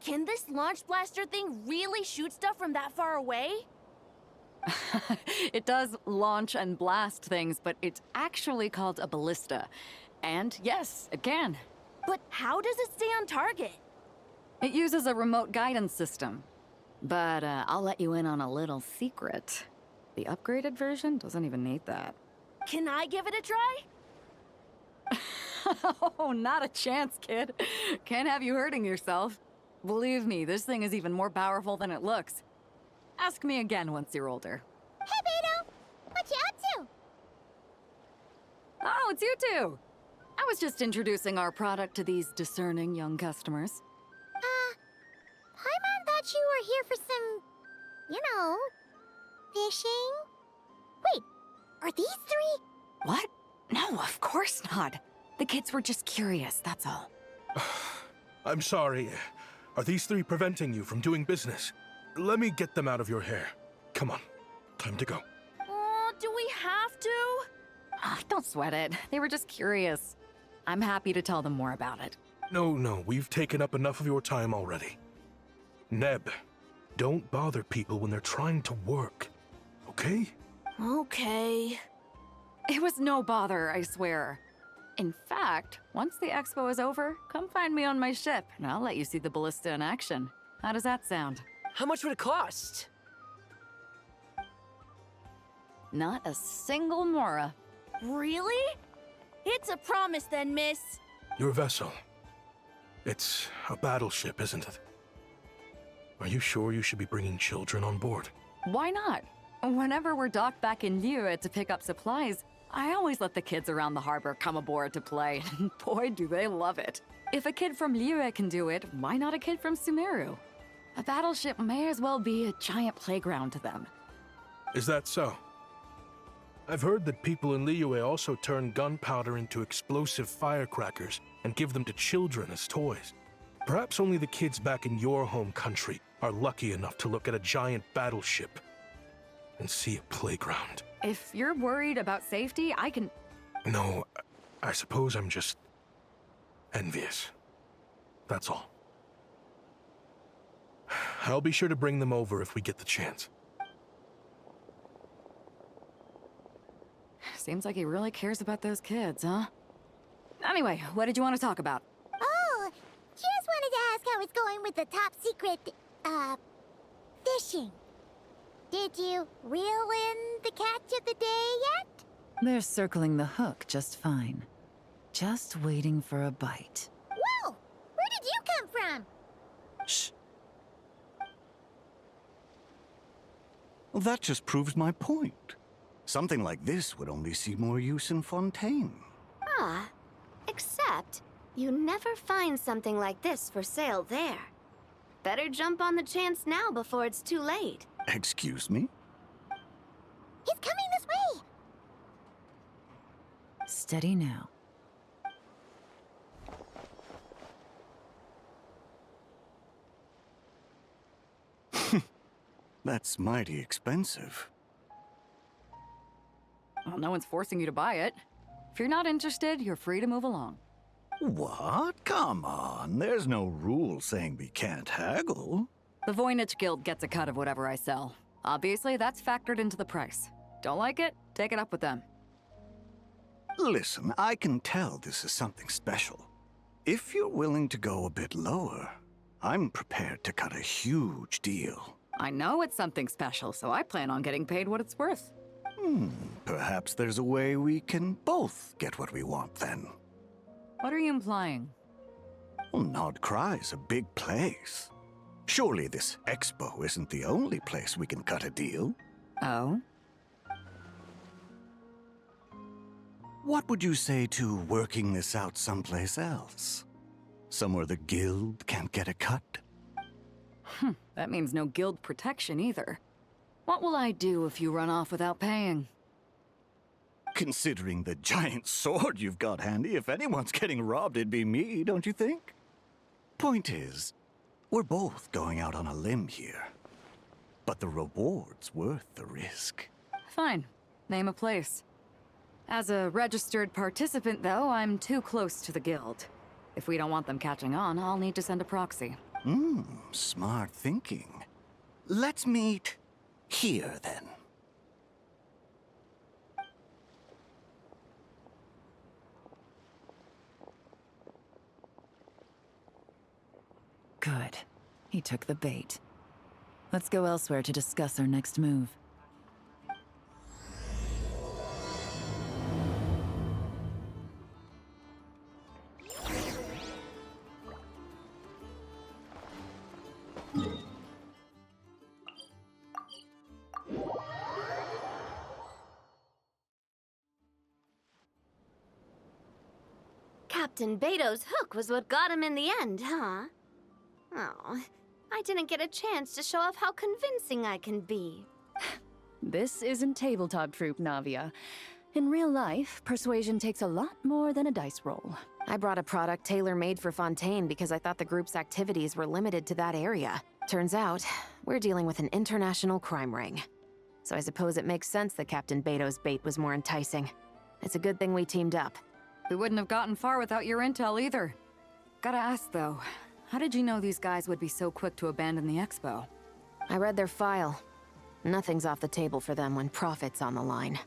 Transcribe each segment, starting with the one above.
Can this launch blaster thing really shoot stuff from that far away? It does launch and blast things, but it's actually called a ballista. And yes, it can. But how does it stay on target? It uses a remote guidance system. But I'll let you in on a little secret. The upgraded version doesn't even need that. Can I give it a try? Oh, not a chance, kid. Can't have you hurting yourself. Believe me, this thing is even more powerful than it looks. Ask me again once you're older. Hey, Beto! What you up to? Oh, it's you two! I was just introducing our product to these discerning young customers. Paimon thought you were here for some, you know, fishing? Wait, are these three? What? No, of course not. The kids were just curious, that's all. I'm sorry. Are these three preventing you from doing business? Let me get them out of your hair. Come on, time to go. Oh, do we have to? Don't sweat it. They were just curious. I'm happy to tell them more about it. No, we've taken up enough of your time already. Neb, don't bother people when they're trying to work, okay? Okay. It was no bother, I swear. In fact, once the expo is over, come find me on my ship, and I'll let you see the ballista in action. How does that sound? How much would it cost? Not a single mora. Really? It's a promise then, miss. Your vessel. It's a battleship, isn't it? Are you sure you should be bringing children on board? Why not? Whenever we're docked back in Liyue to pick up supplies, I always let the kids around the harbor come aboard to play, and boy, do they love it. If a kid from Liyue can do it, why not a kid from Sumeru? A battleship may as well be a giant playground to them. Is that so? I've heard that people in Liyue also turn gunpowder into explosive firecrackers and give them to children as toys. Perhaps only the kids back in your home country are lucky enough to look at a giant battleship and see a playground. If you're worried about safety, I can... No, I suppose I'm just envious. That's all. I'll be sure to bring them over if we get the chance. Seems like he really cares about those kids, huh? Anyway, what did you want to talk about? Oh, just wanted to ask how it's going with the top secret, fishing. Did you reel in the catch of the day yet? They're circling the hook just fine. Just waiting for a bite. Whoa! Where did you come from? Shh. Well, that just proves my point. Something like this would only see more use in Fontaine. Ah, except you never find something like this for sale there. Better jump on the chance now before it's too late. Excuse me? He's coming this way! Steady now. That's mighty expensive. Well, no one's forcing you to buy it. If you're not interested, you're free to move along. What? Come on, there's no rule saying we can't haggle. The Voynich Guild gets a cut of whatever I sell. Obviously, that's factored into the price. Don't like it? Take it up with them. Listen, I can tell this is something special. If you're willing to go a bit lower, I'm prepared to cut a huge deal. I know it's something special, so I plan on getting paid what it's worth. Perhaps there's a way we can both get what we want then. What are you implying? Well, Nod Cry's a big place. Surely this expo isn't the only place we can cut a deal. Oh? What would you say to working this out someplace else? Somewhere the guild can't get a cut? That means no guild protection either. What will I do if you run off without paying? Considering the giant sword you've got handy, if anyone's getting robbed, it'd be me, don't you think? Point is, we're both going out on a limb here. But the reward's worth the risk. Fine. Name a place. As a registered participant, though, I'm too close to the guild. If we don't want them catching on, I'll need to send a proxy. Smart thinking. Let's meet here, then. Good. He took the bait. Let's go elsewhere to discuss our next move. Captain Beto's hook was what got him in the end, huh? Oh, I didn't get a chance to show off how convincing I can be. This isn't tabletop troop, Navia. In real life, persuasion takes a lot more than a dice roll. I brought a product tailor-made for Fontaine because I thought the group's activities were limited to that area. Turns out, we're dealing with an international crime ring. So I suppose it makes sense that Captain Beto's bait was more enticing. It's a good thing we teamed up. We wouldn't have gotten far without your intel either. Gotta ask though, how did you know these guys would be so quick to abandon the expo? I read their file. Nothing's off the table for them when profit's on the line.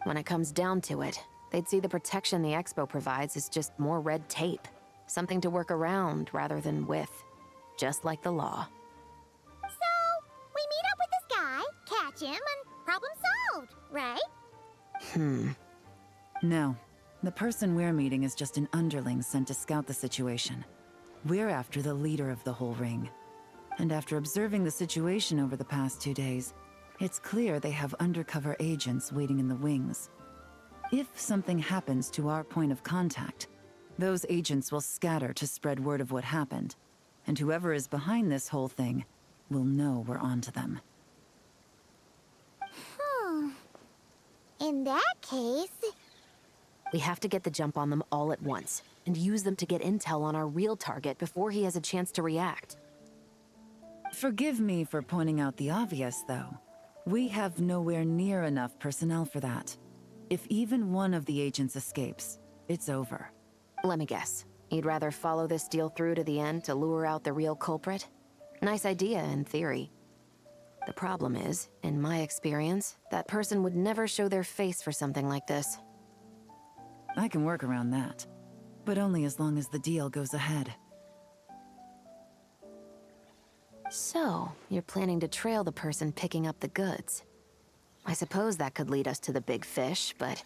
When it comes down to it, they'd see the protection the expo provides as just more red tape. Something to work around rather than with. Just like the law. So, we meet up with this guy, catch him, and problem solved, right? No. The person we're meeting is just an underling sent to scout the situation. We're after the leader of the whole ring. And after observing the situation over the past 2 days, it's clear they have undercover agents waiting in the wings. If something happens to our point of contact, those agents will scatter to spread word of what happened. And whoever is behind this whole thing will know we're onto them. In that case... We have to get the jump on them all at once, and use them to get intel on our real target before he has a chance to react. Forgive me for pointing out the obvious, though. We have nowhere near enough personnel for that. If even one of the agents escapes, it's over. Let me guess. You'd rather follow this deal through to the end to lure out the real culprit? Nice idea, in theory. The problem is, in my experience, that person would never show their face for something like this. I can work around that. But only as long as the deal goes ahead. So, you're planning to trail the person picking up the goods. I suppose that could lead us to the big fish, but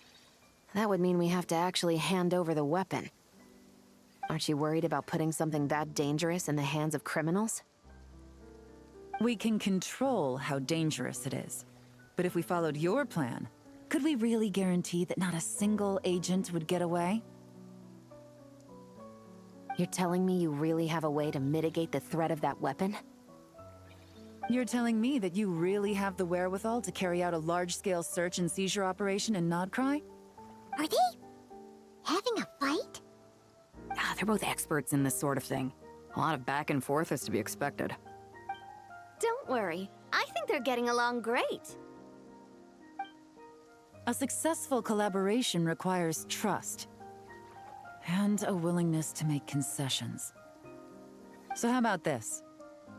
that would mean we have to actually hand over the weapon. Aren't you worried about putting something that dangerous in the hands of criminals? We can control how dangerous it is. But if we followed your plan, could we really guarantee that not a single agent would get away? You're telling me you really have a way to mitigate the threat of that weapon? You're telling me that you really have the wherewithal to carry out a large-scale search and seizure operation in Nodcry? Are they having a fight? They're both experts in this sort of thing. A lot of back and forth is to be expected. Don't worry. I think they're getting along great. A successful collaboration requires trust. And a willingness to make concessions. So how about this?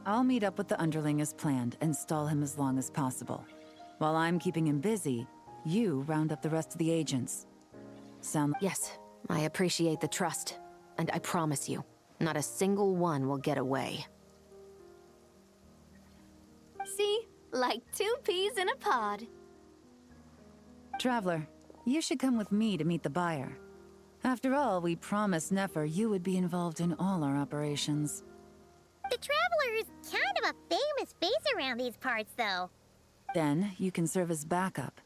I'll meet up with the underling as planned and stall him as long as possible. While I'm keeping him busy, you round up the rest of the agents. Yes, I appreciate the trust. And I promise you, not a single one will get away. See? Like 2 peas in a pod. Traveler, you should come with me to meet the buyer. After all, we promised Nefer you would be involved in all our operations. The Traveler is kind of a famous face around these parts, though. Then, you can serve as backup.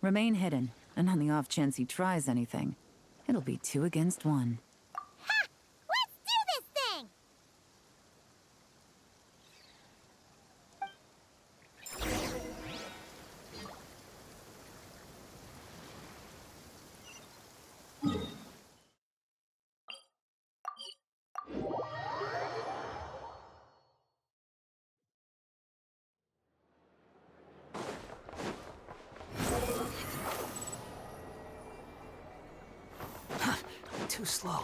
Remain hidden, and on the off chance he tries anything, it'll be 2 against 1. Ha! Let's do this thing! Too slow.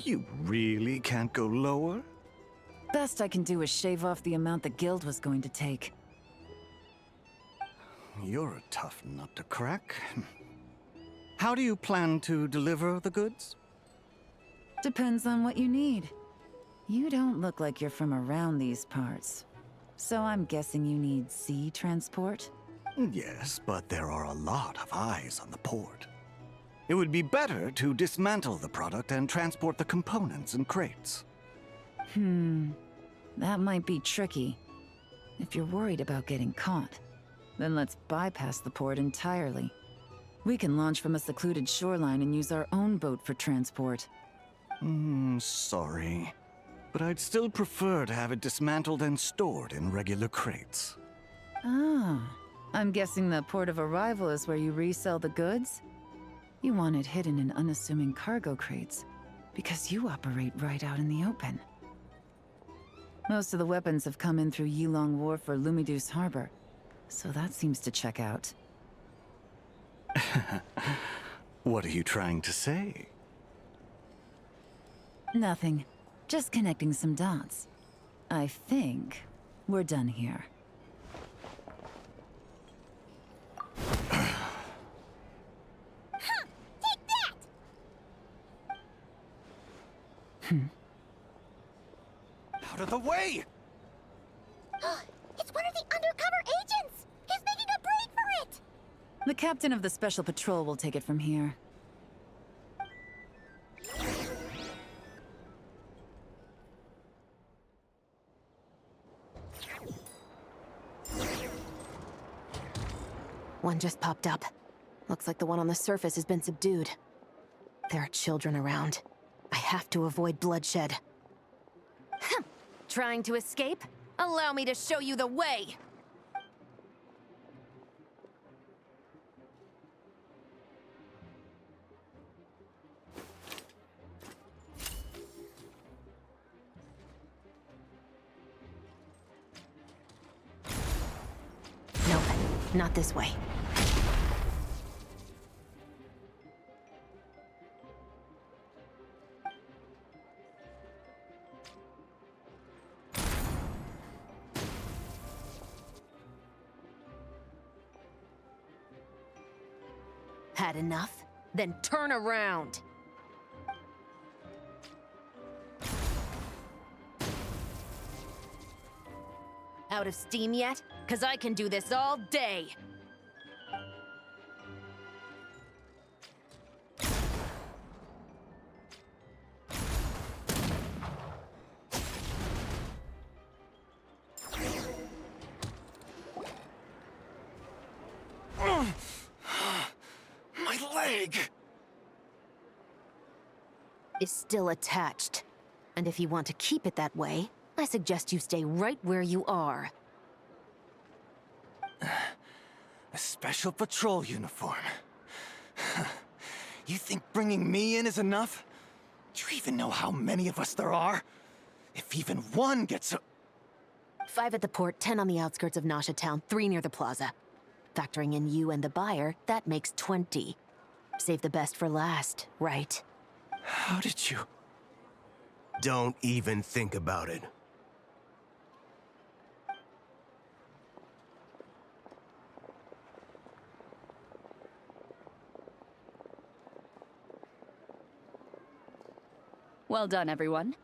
You really can't go lower? Best I can do is shave off the amount the guild was going to take. You're a tough nut to crack. How do you plan to deliver the goods? Depends on what you need. You don't look like you're from around these parts. So I'm guessing you need sea transport? Yes, but there are a lot of eyes on the port. It would be better to dismantle the product and transport the components in crates. That might be tricky. If you're worried about getting caught, then let's bypass the port entirely. We can launch from a secluded shoreline and use our own boat for transport. Sorry. But I'd still prefer to have it dismantled and stored in regular crates. Ah, I'm guessing the port of arrival is where you resell the goods? You want it hidden in unassuming cargo crates, because you operate right out in the open. Most of the weapons have come in through Yilong Wharf or Lumiduce Harbor, so that seems to check out. What are you trying to say? Nothing. Just connecting some dots. I think we're done here. Take that! Out of the way! It's one of the undercover agents! He's making a break for it! The captain of the Special Patrol will take it from here. One just popped up. Looks like the one on the surface has been subdued. There are children around. I have to avoid bloodshed. Trying to escape? Allow me to show you the way! Nope, not this way. Had enough? Then turn around! Out of steam yet? 'Cause I can do this all day! My leg! Is still attached. And if you want to keep it that way, I suggest you stay right where you are. A special patrol uniform. You think bringing me in is enough? Do you even know how many of us there are? If even one gets a... 5 at the port, 10 on the outskirts of Nasha Town, 3 near the plaza. Factoring in you and the buyer, that makes 20. Save the best for last, right? How did you... Don't even think about it. Well done, everyone.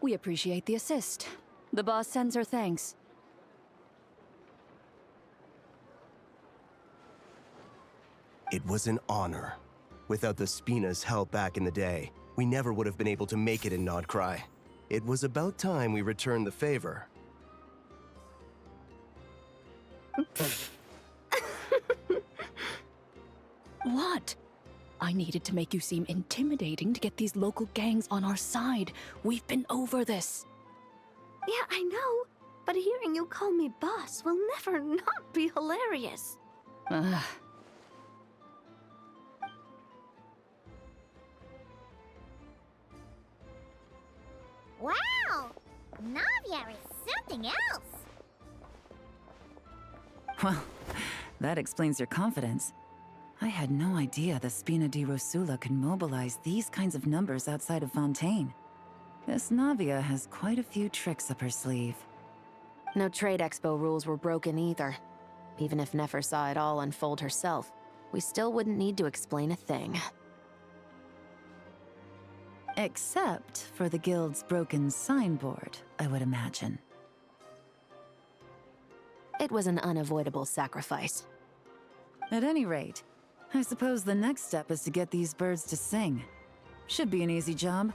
We appreciate the assist. The boss sends her thanks. It was an honor. Without the Spina's help back in the day, we never would have been able to make it in Nodcry. It was about time we returned the favor. What? I needed to make you seem intimidating to get these local gangs on our side. We've been over this. Yeah, I know. But hearing you call me boss will never not be hilarious. Ugh. Wow! Navia is something else! Well, that explains your confidence. I had no idea the Spina di Rosula could mobilize these kinds of numbers outside of Fontaine. This Navia has quite a few tricks up her sleeve. No trade expo rules were broken either. Even if Nefer saw it all unfold herself, we still wouldn't need to explain a thing. Except for the guild's broken signboard, I would imagine. It was an unavoidable sacrifice. At any rate, I suppose the next step is to get these birds to sing. Should be an easy job.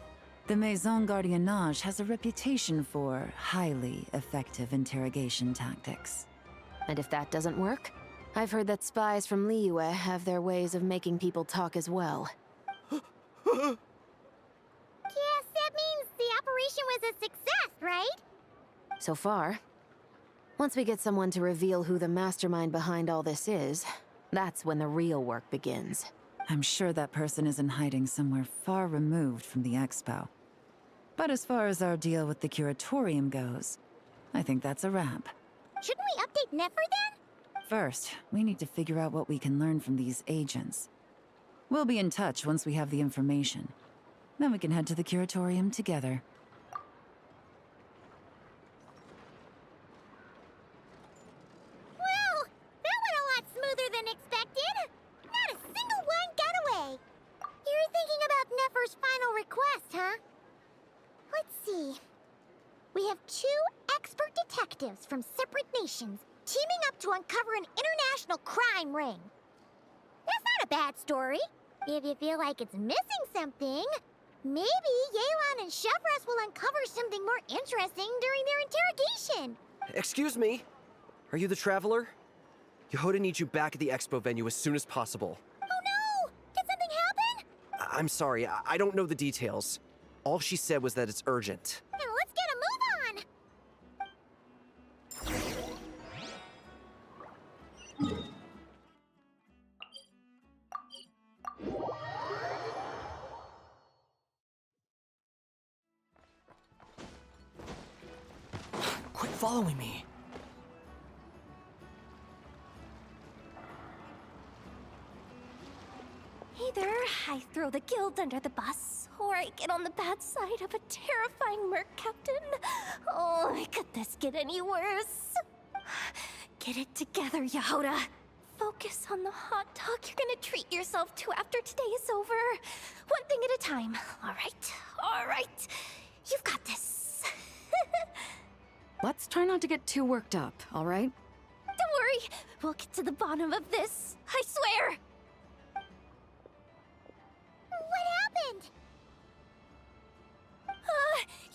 The Maison Gardiennage has a reputation for highly effective interrogation tactics. And if that doesn't work, I've heard that spies from Liyue have their ways of making people talk as well. Yes, that means the operation was a success, right? So far. Once we get someone to reveal who the mastermind behind all this is, that's when the real work begins. I'm sure that person is in hiding somewhere far removed from the expo. But as far as our deal with the curatorium goes, I think that's a wrap. Shouldn't we update Nefer then? First, we need to figure out what we can learn from these agents. We'll be in touch once we have the information. Then we can head to the curatorium together. Well, that went a lot smoother than expected. Not a single one got away. You're thinking about Nefer's final request, huh? Let's see. We have 2 expert detectives from separate nations teaming up to uncover an international crime ring. That's not a bad story. If you feel like it's missing something, maybe Yelan and Chevros will uncover something more interesting during their interrogation. Excuse me? Are you the Traveler? Yehoda needs you back at the expo venue as soon as possible. Oh no! Did something happen? I'm sorry, I don't know the details. All she said was that it's urgent. Then let's get a move on! Quit following me. Either I throw the guild under the bus, or I get on the bad side of a terrifying merc captain. Oh, could this get any worse? Get it together, Yehoda. Focus on the hot dog you're gonna treat yourself to after today is over. One thing at a time. All right. You've got this. Let's try not to get too worked up, all right? Don't worry. We'll get to the bottom of this. I swear. What happened?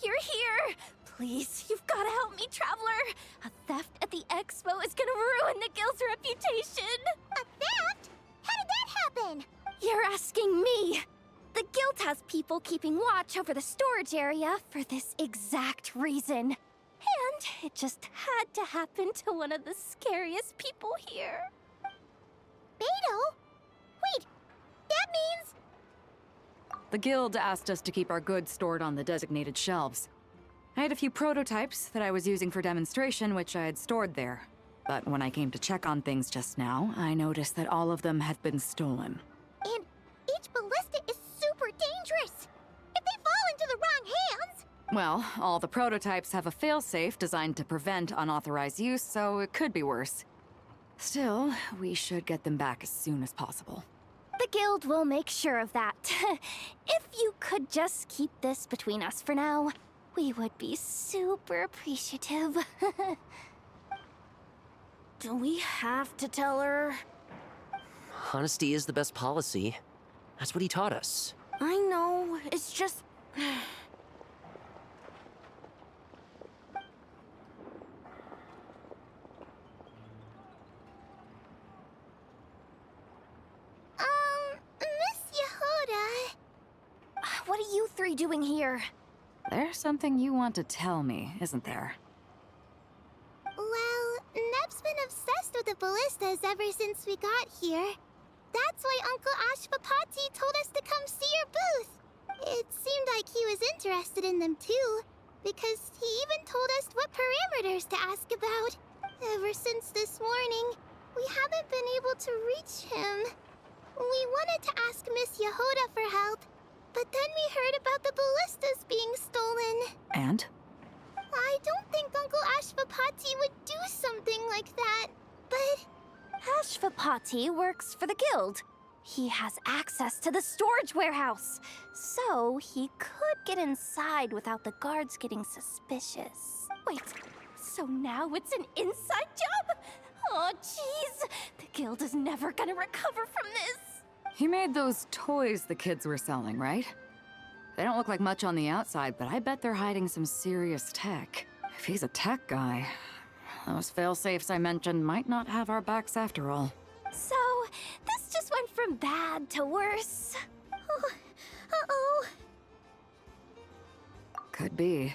You're here! Please, you've gotta help me, Traveler! A theft at the expo is gonna ruin the guild's reputation! A theft? How did that happen? You're asking me! The guild has people keeping watch over the storage area for this exact reason. And it just had to happen to one of the scariest people here. Beto? Wait, that means... The guild asked us to keep our goods stored on the designated shelves. I had a few prototypes that I was using for demonstration, which I had stored there. But when I came to check on things just now, I noticed that all of them had been stolen. And each ballista is super dangerous! If they fall into the wrong hands... Well, all the prototypes have a failsafe designed to prevent unauthorized use, so it could be worse. Still, we should get them back as soon as possible. The guild will make sure of that. If you could just keep this between us for now, we would be super appreciative. Do we have to tell her? Honesty is the best policy. That's what he taught us. I know, it's just... Miss Yehoda... What are you 3 doing here? There's something you want to tell me, isn't there? Well, Neb's been obsessed with the ballistas ever since we got here. That's why Uncle Ashpapati told us to come see your booth. It seemed like he was interested in them too, because he even told us what parameters to ask about. Ever since this morning, we haven't been able to reach him. We wanted to ask Miss Yehoda for help, But then we heard about the ballistas being stolen. And? I don't think Uncle Ashvapati would do something like that, but... Ashvapati works for the guild. He has access to the storage warehouse, so he could get inside without the guards getting suspicious. Wait, so now it's an inside job? Oh, jeez. The guild is never gonna recover from this. He made those toys the kids were selling, right? They don't look like much on the outside, but I bet they're hiding some serious tech. If he's a tech guy, those fail-safes I mentioned might not have our backs after all. So, this just went from bad to worse. Oh, uh-oh. Could be.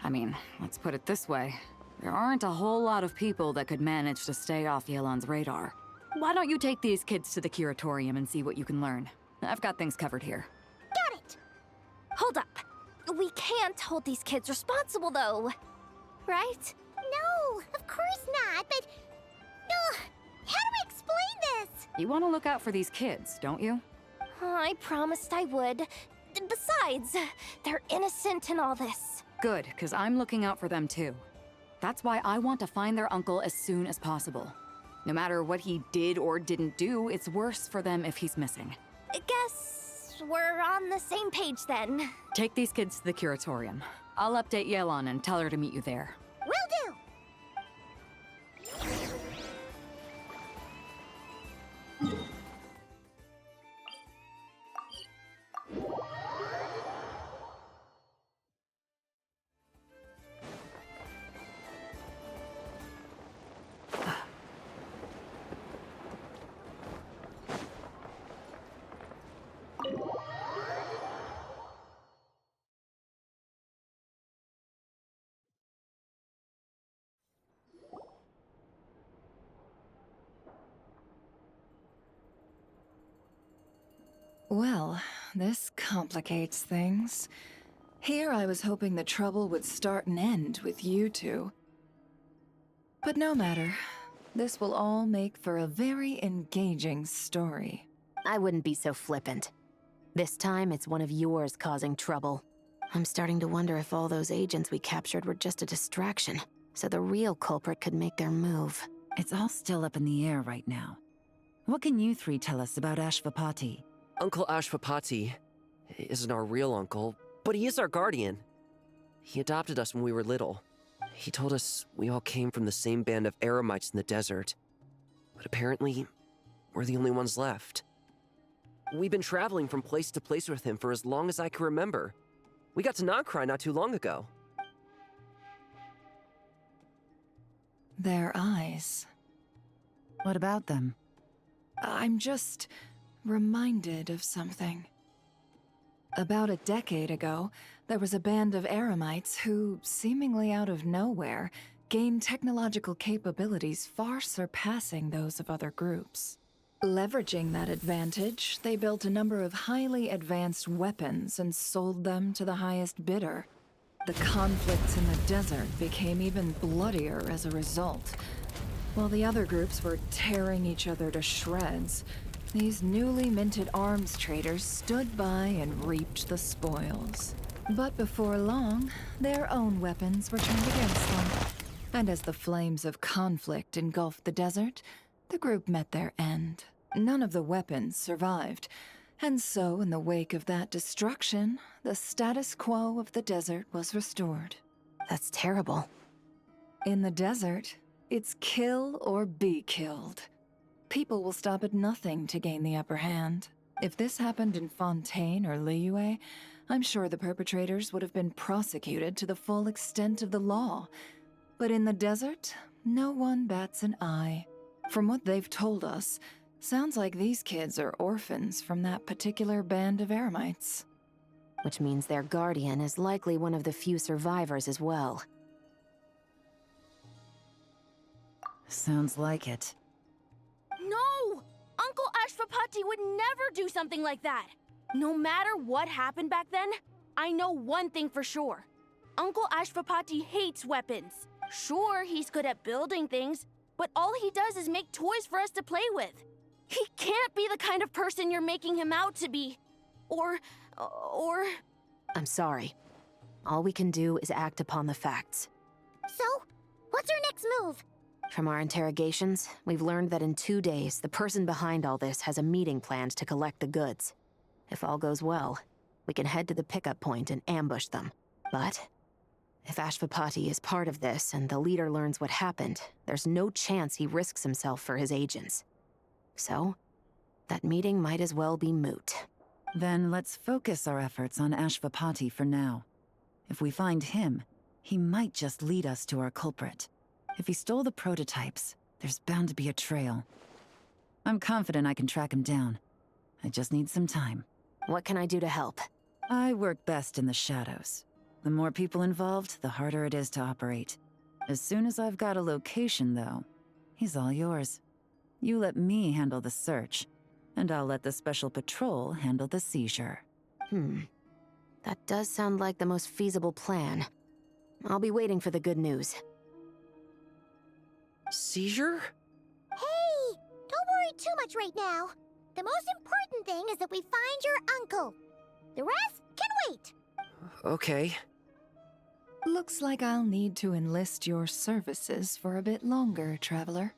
I mean, let's put it this way. There aren't a whole lot of people that could manage to stay off Yelan's radar. Why don't you take these kids to the curatorium and see what you can learn? I've got things covered here. Got it! Hold up. We can't hold these kids responsible, though. Right? No, of course not, but... how do I explain this? You want to look out for these kids, don't you? I promised I would. Besides, they're innocent in all this. Good, because I'm looking out for them too. That's why I want to find their uncle as soon as possible. No matter what he did or didn't do, it's worse for them if he's missing. I guess we're on the same page then. Take these kids to the curatorium. I'll update Yelan and tell her to meet you there. Will do! Well, this complicates things. Here I was hoping the trouble would start and end with you two. But no matter. This will all make for a very engaging story. I wouldn't be so flippant. This time, it's one of yours causing trouble. I'm starting to wonder if all those agents we captured were just a distraction, so the real culprit could make their move. It's all still up in the air right now. What can you three tell us about Ashvapati? Uncle Ashvapati isn't our real uncle, but he is our guardian. He adopted us when we were little. He told us we all came from the same band of eremites in the desert. But apparently, we're the only ones left. We've been traveling from place to place with him for as long as I can remember. We got to Nagcry not too long ago. Their eyes. What about them? I'm just reminded of something. About a decade ago, there was a band of eremites who, seemingly out of nowhere, gained technological capabilities far surpassing those of other groups. Leveraging that advantage, they built a number of highly advanced weapons and sold them to the highest bidder. The conflicts in the desert became even bloodier as a result. While the other groups were tearing each other to shreds, these newly minted arms traders stood by and reaped the spoils. But before long, their own weapons were turned against them. And as the flames of conflict engulfed the desert, the group met their end. None of the weapons survived. And so, in the wake of that destruction, the status quo of the desert was restored. That's terrible. In the desert, it's kill or be killed. People will stop at nothing to gain the upper hand. If this happened in Fontaine or Liyue, I'm sure the perpetrators would have been prosecuted to the full extent of the law. But in the desert, no one bats an eye. From what they've told us, sounds like these kids are orphans from that particular band of eremites. Which means their guardian is likely one of the few survivors as well. Sounds like it. No! Uncle Ashvapati would never do something like that! No matter what happened back then, I know one thing for sure. Uncle Ashvapati hates weapons. Sure, he's good at building things, but all he does is make toys for us to play with. He can't be the kind of person you're making him out to be. Or... I'm sorry. All we can do is act upon the facts. So, what's our next move? From our interrogations, we've learned that in 2 days, the person behind all this has a meeting planned to collect the goods. If all goes well, we can head to the pickup point and ambush them. But if Ashvapati is part of this and the leader learns what happened, there's no chance he risks himself for his agents. So, that meeting might as well be moot. Then let's focus our efforts on Ashvapati for now. If we find him, he might just lead us to our culprit. If he stole the prototypes, there's bound to be a trail. I'm confident I can track him down. I just need some time. What can I do to help? I work best in the shadows. The more people involved, the harder it is to operate. As soon as I've got a location, though, he's all yours. You let me handle the search, and I'll let the special patrol handle the seizure. That does sound like the most feasible plan. I'll be waiting for the good news. Seizure? Hey, don't worry too much right now. The most important thing is that we find your uncle. The rest can wait. Okay. Looks like I'll need to enlist your services for a bit longer, Traveler.